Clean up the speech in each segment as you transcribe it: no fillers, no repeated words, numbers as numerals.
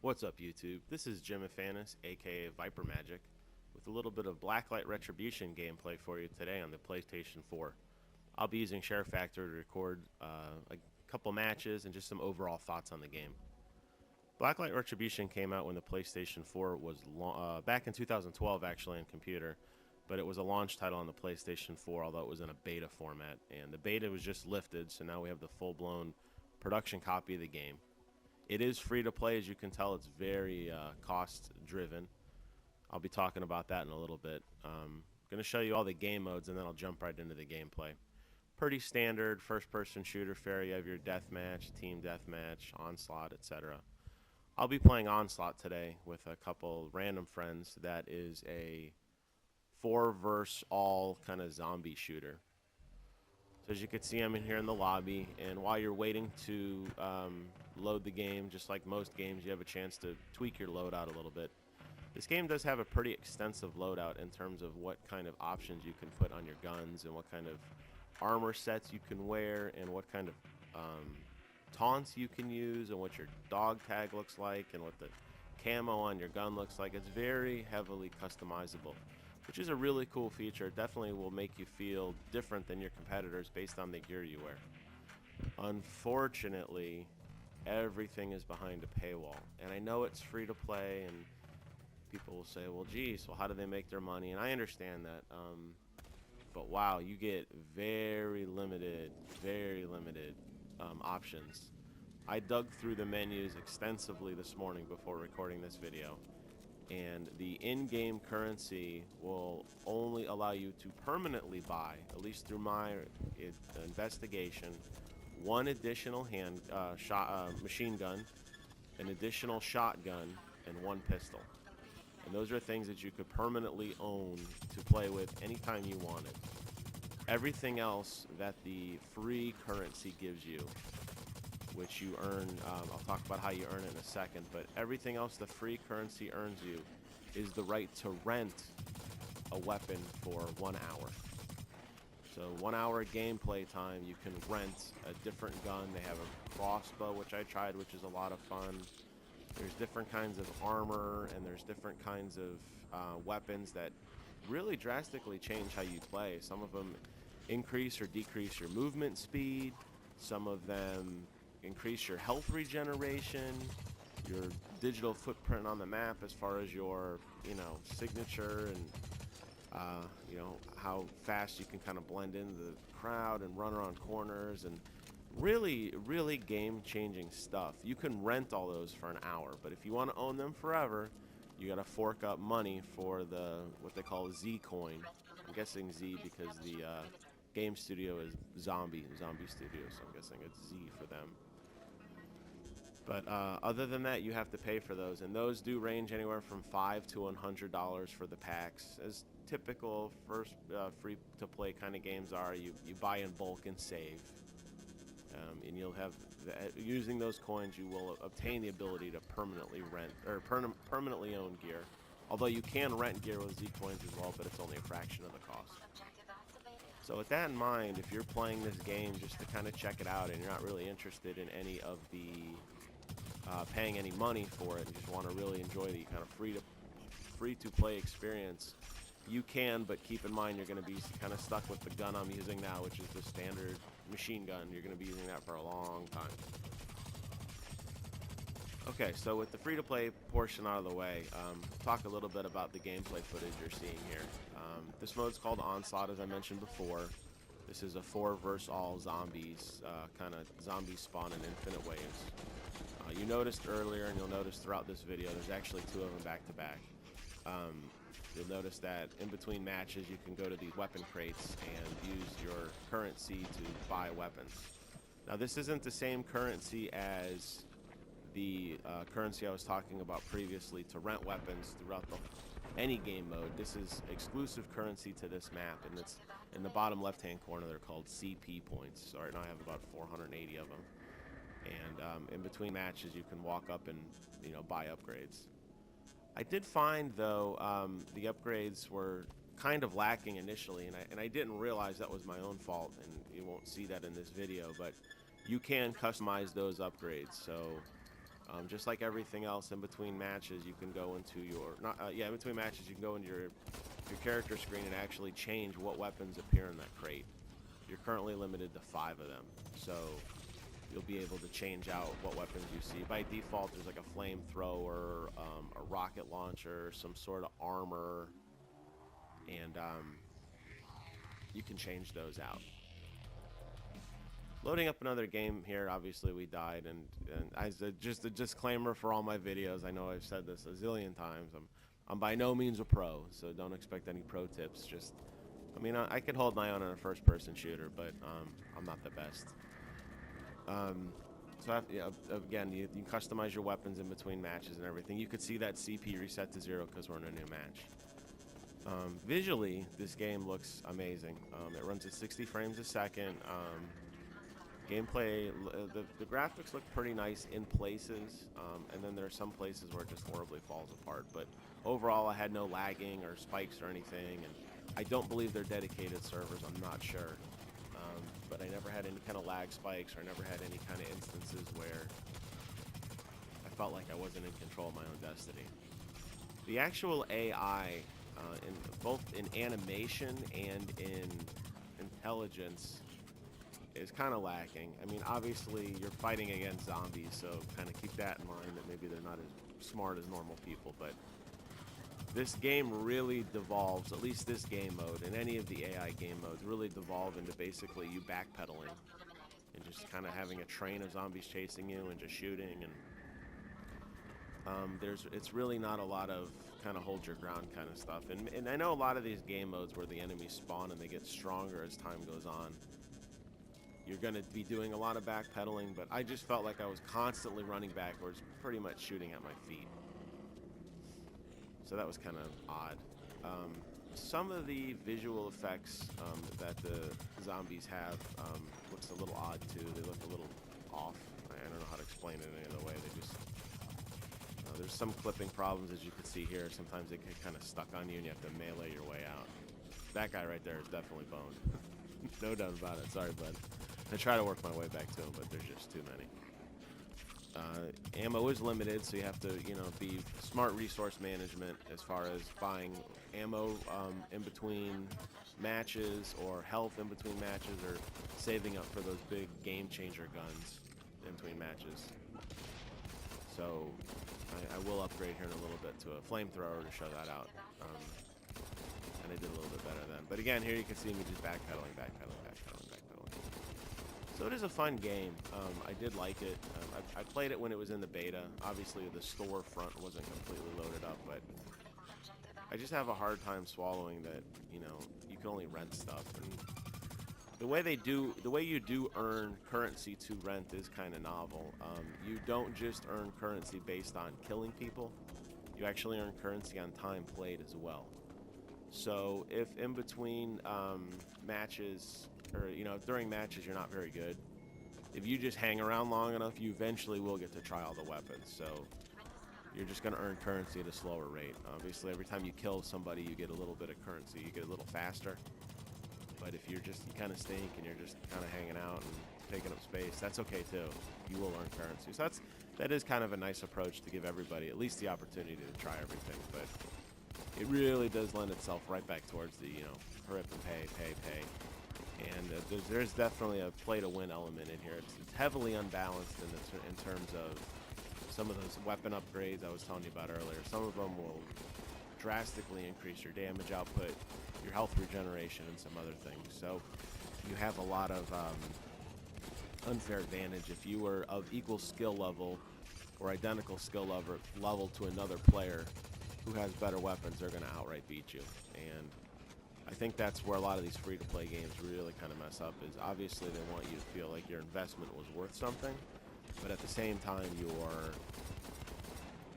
What's up, YouTube? This is Jim Afanis, aka Viper Magic, with a little bit of Blacklight Retribution gameplay for you today on the PlayStation 4. I'll be using ShareFactory to record a couple matches and just some overall thoughts on the game. Blacklight Retribution came out when the PlayStation 4 was back in 2012, actually, on computer, but it was a launch title on the PlayStation 4, although it was in a beta format, and the beta was just lifted, so now we have the full-blown production copy of the game. It is free to play. As you can tell, it's very cost driven. I'll be talking about that in a little bit. I'm going to show you all the game modes and then I'll jump right into the gameplay. Pretty standard first person shooter fare. You have your deathmatch, team deathmatch, onslaught, etc. I'll be playing onslaught today with a couple random friends. That is a 4 versus all kind of zombie shooter. So as you can see, I'm in here in the lobby, and while you're waiting to load the game, just like most games, you have a chance to tweak your loadout a little bit. This game does have a pretty extensive loadout in terms of what kind of options you can put on your guns and what kind of armor sets you can wear and what kind of taunts you can use and what your dog tag looks like and what the camo on your gun looks like. It's very heavily customizable, which is a really cool feature. It definitely will make you feel different than your competitors based on the gear you wear. Unfortunately, everything is behind a paywall, and I know it's free to play, and people will say, well, geez, well, how do they make their money? And I understand that, but wow, you get very limited options. I dug through the menus extensively this morning before recording this video, and the in-game currency will only allow you to permanently buy, at least through my investigation, one additional machine gun, an additional shotgun, and one pistol. And those are things that you could permanently own to play with anytime you wanted. Everything else that the free currency gives you, which you earn, I'll talk about how you earn it in a second, but everything else the free currency earns you is the right to rent a weapon for 1 hour. So 1 hour gameplay time, you can rent a different gun. They have a crossbow, which I tried, which is a lot of fun. There's different kinds of armor, and there's different kinds of weapons that really drastically change how you play. Some of them increase or decrease your movement speed. Some of them increase your health regeneration, your digital footprint on the map as far as your, signature and, how fast you can kind of blend into the crowd and run around corners, and really game-changing stuff. You can rent all those for an hour, but if you want to own them forever, you got to fork up money for what they call Z coin. I'm guessing Z because the game studio is Zombie Studio, so I'm guessing it's Z for them. But other than that, you have to pay for those, and those do range anywhere from $5 to $100 for the packs. As typical first free-to-play kind of games are, you buy in bulk and save, and you'll have using those coins, you will obtain the ability to permanently rent or permanently own gear. Although you can rent gear with Z coins as well, but it's only a fraction of the cost. So with that in mind, if you're playing this game just to kind of check it out and you're not really interested in any of the paying any money for it and just want to really enjoy the kind of free to play experience, you can, but keep in mind you're going to be kind of stuck with the gun I'm using now, which is the standard machine gun. You're going to be using that for a long time. Okay, so with the free-to-play portion out of the way, talk a little bit about the gameplay footage you're seeing here. This mode's called Onslaught, as I mentioned before. This is a 4 versus all zombies, kind of zombies spawn in infinite waves. You noticed earlier, and you'll notice throughout this video, there's actually 2 of them back-to-back. You'll notice that in between matches, you can go to these weapon crates and use your currency to buy weapons. Now, this isn't the same currency as the currency I was talking about previously to rent weapons throughout any game mode. This is exclusive currency to this map, and it's in the bottom left-hand corner. They're called CP points. So right now I have about 480 of them. And in between matches, you can walk up and buy upgrades. I did find, though, the upgrades were kind of lacking initially, and I didn't realize that was my own fault, and you won't see that in this video, but you can customize those upgrades. So Just like everything else, in between matches, you can go into your in between matches, you can go into your character screen and actually change what weapons appear in that crate. You're currently limited to 5 of them, so you'll be able to change out what weapons you see. By default, there's like a flamethrower, a rocket launcher, some sort of armor, and you can change those out. Loading up another game here. Obviously, we died, and just a disclaimer for all my videos. I know I've said this a zillion times. I'm by no means a pro, so don't expect any pro tips. Just, I mean, I could hold my own in a first-person shooter, but I'm not the best. Again, you customize your weapons in between matches and everything. You could see that CP reset to 0 because we're in a new match. Visually, this game looks amazing. It runs at 60 frames a second. Gameplay, the graphics look pretty nice in places, and then there are some places where it just horribly falls apart. But overall, I had no lagging or spikes or anything, and I don't believe they're dedicated servers. I'm not sure. But I never had any kind of lag spikes, or I never had any kind of instances where I felt like I wasn't in control of my own destiny. The actual AI, both in animation and in intelligence, is kind of lacking. I mean, obviously, you're fighting against zombies, so kind of keep that in mind, that maybe they're not as smart as normal people, but this game really devolves, at least this game mode, and any of the AI game modes, really devolve into basically you backpedaling and just kind of having a train of zombies chasing you and just shooting, and it's really not a lot of kind of hold your ground kind of stuff. And I know a lot of these game modes where the enemies spawn and they get stronger as time goes on, you're going to be doing a lot of backpedaling, but I just felt like I was constantly running backwards, pretty much shooting at my feet. So that was kind of odd. Some of the visual effects that the zombies have looks a little odd too. They look a little off. I don't know how to explain it any other way. They just there's some clipping problems, as you can see here. Sometimes they get kind of stuck on you and you have to melee your way out. That guy right there is definitely boned. No doubt about it. Sorry, bud. I try to work my way back to him, but there's just too many. Ammo is limited, so you have to, be smart resource management as far as buying ammo in between matches, or health in between matches, or saving up for those big game changer guns in between matches. So I will upgrade here in a little bit to a flamethrower to show that out. And I did a little bit better then. But again, here you can see me just backpedaling. So it is a fun game. I did like it. I played it when it was in the beta. Obviously, the storefront wasn't completely loaded up, but I just have a hard time swallowing that, you can only rent stuff. And the way you do earn currency to rent is kind of novel. You don't just earn currency based on killing people. You actually earn currency on time played as well. So if in between matches, or during matches you're not very good, if you just hang around long enough, you eventually will get to try all the weapons. So you're just going to earn currency at a slower rate. Obviously, every time you kill somebody, you get a little bit of currency. You get a little faster. But if you kind of stink and you're just kind of hanging out and taking up space, that's okay too. You will earn currency. So that is kind of a nice approach to give everybody at least the opportunity to try everything. But it really does lend itself right back towards the, hurry up and pay. And there's definitely a play-to-win element in here. It's heavily unbalanced in terms of some of those weapon upgrades I was telling you about earlier. Some of them will drastically increase your damage output, your health regeneration, and some other things. So you have a lot of unfair advantage. If you were of equal skill level or identical skill level to another player who has better weapons, they're going to outright beat you. And I think that's where a lot of these free-to-play games really kind of mess up, is obviously they want you to feel like your investment was worth something, but at the same time your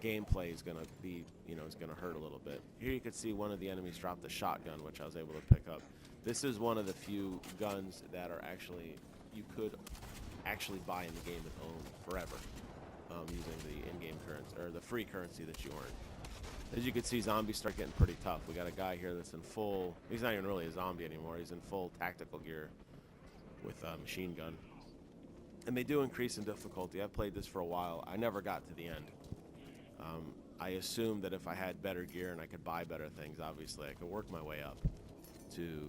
gameplay is going to be, is going to hurt a little bit. Here you can see one of the enemies dropped a shotgun, which I was able to pick up. This is one of the few guns that are you could actually buy in the game and own forever, using the in-game currency, or the free currency that you earn. As you can see, zombies start getting pretty tough. We got a guy here that's in full, he's not even really a zombie anymore, he's in full tactical gear with a machine gun. And they do increase in difficulty. I've played this for a while. I never got to the end. I assumed that if I had better gear and I could buy better things, obviously I could work my way up to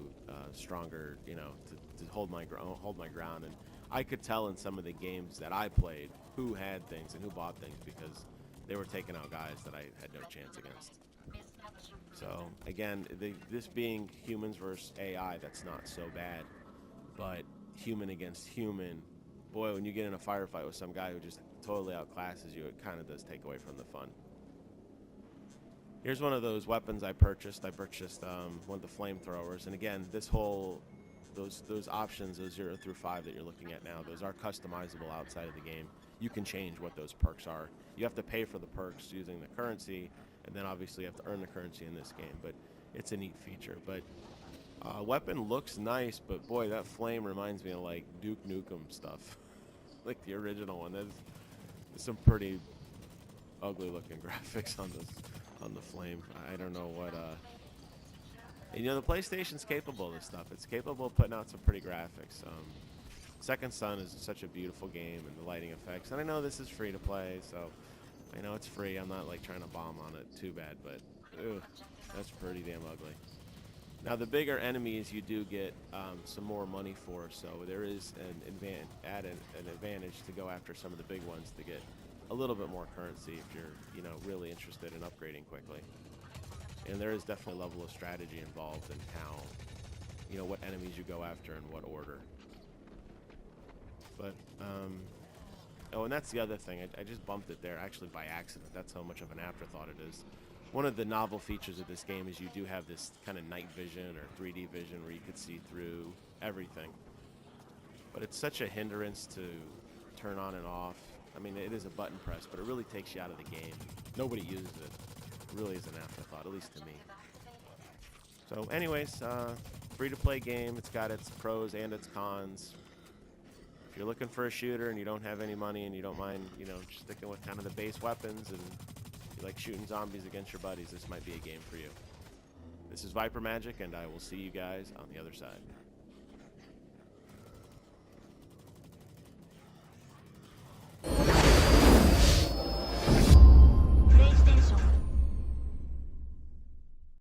stronger, to hold my ground. And I could tell in some of the games that I played who had things and who bought things, because they were taking out guys that I had no chance against. So again, this being humans versus AI, that's not so bad. But human against human, boy, when you get in a firefight with some guy who just totally outclasses you, it kind of does take away from the fun. Here's one of those weapons I purchased. I purchased one of the flamethrowers, and again, those options, those 0 through 5 that you're looking at now, those are customizable outside of the game. You can change what those perks are. You have to pay for the perks using the currency, and then obviously you have to earn the currency in this game. But it's a neat feature. But weapon looks nice, but boy, that flame reminds me of like Duke Nukem stuff, like the original one. There's some pretty ugly-looking graphics on the flame. I don't know what. And, the PlayStation's capable of this stuff. It's capable of putting out some pretty graphics. Second Son is such a beautiful game, and the lighting effects. And I know this is free to play, so I know it's free. I'm not like trying to bomb on it too bad, but that's pretty damn ugly. Now the bigger enemies you do get some more money for, so there is an advantage to go after some of the big ones to get a little bit more currency if you're really interested in upgrading quickly. And there is definitely a level of strategy involved in how what enemies you go after in what order. But and that's the other thing. I just bumped it there actually by accident. That's how much of an afterthought it is. One of the novel features of this game is you do have this kind of night vision or 3D vision where you could see through everything. But it's such a hindrance to turn on and off. I mean, it is a button press, but it really takes you out of the game. Nobody uses it. It really is an afterthought, at least to me. So anyways, free-to-play game. It's got its pros and its cons. If you're looking for a shooter and you don't have any money and you don't mind, just sticking with kind of the base weapons and you like shooting zombies against your buddies, this might be a game for you. This is Viper Magic, and I will see you guys on the other side.